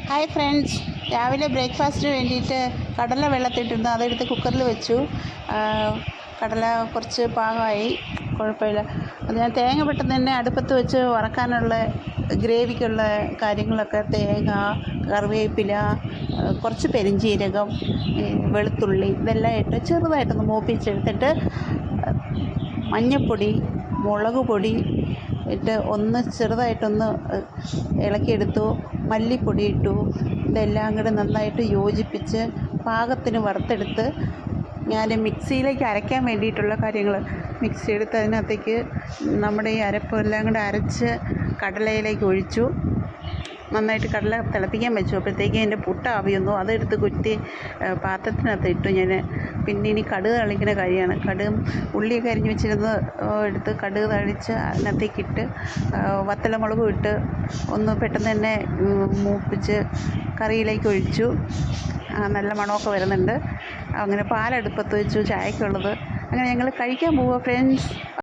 Hi friends, രാവിലെ ബ്രേക്ക്ഫാസ്റ്റിന് വേണ്ടിയിട്ട് കടല വെള്ളത്തിട്ടിരുന്നു. അതെടുത്ത് കുക്കറിൽ വെച്ചു. കടല കുറച്ച് പാകമായി, കുഴപ്പമില്ല. അത് ഞാൻ തേങ്ങ പെട്ടെന്ന് തന്നെ അടുപ്പത്ത് വെച്ച് വറക്കാനുള്ള ഗ്രേവിക്കുള്ള കാര്യങ്ങളൊക്കെ തേങ്ങ, കറിവേപ്പില, കുറച്ച് പെരിഞ്ജീരകം, വെളുത്തുള്ളി ഇതെല്ലാം ഇട്ട് ചെറുതായിട്ടൊന്ന് മൂപ്പിച്ചെടുത്തിട്ട് മഞ്ഞൾപ്പൊടി, മുളക് പൊടി ഇട്ട് ഒന്ന് ചെറുതായിട്ടൊന്ന് ഇളക്കിയെടുത്തു. മല്ലിപ്പൊടി ഇട്ടു. ഇതെല്ലാം കൂടെ നന്നായിട്ട് യോജിപ്പിച്ച് പാകത്തിന് വറുത്തെടുത്ത് ഞാൻ മിക്സിയിലേക്ക് അരയ്ക്കാൻ വേണ്ടിയിട്ടുള്ള കാര്യങ്ങൾ മിക്സി എടുത്ത് അതിനകത്തേക്ക് നമ്മുടെ ഈ അരപ്പെല്ലാം കൂടെ അരച്ച് കടലയിലേക്ക് ഒഴിച്ചു. നന്നായിട്ട് കടല തിളപ്പിക്കാൻ വെച്ചു. അപ്പോഴത്തേക്ക് എൻ്റെ പുട്ട് ആവി വന്നു. അതെടുത്ത് കുറ്റി പാത്രത്തിനകത്ത് ഇട്ടു ഞാൻ. പിന്നെ ഇനി കടുക് തളിക്കുന്ന കാര്യമാണ്. കടുകും ഉള്ളിയൊക്കെ അരിഞ്ഞ് വെച്ചിരുന്നത് എടുത്ത് കടുക് തളിച്ച് അതിനകത്തേക്കിട്ട് വത്തലമുളകും ഇട്ട് ഒന്ന് പെട്ടെന്ന് തന്നെ മൂപ്പിച്ച് കറിയിലേക്ക് ഒഴിച്ചു. നല്ല മണമൊക്കെ വരുന്നുണ്ട്. അങ്ങനെ പാലടുപ്പത്ത് വെച്ചു ചായക്കുള്ളത്. അങ്ങനെ ഞങ്ങൾ കഴിക്കാൻ പോവുക ഫ്രണ്ട്സ്.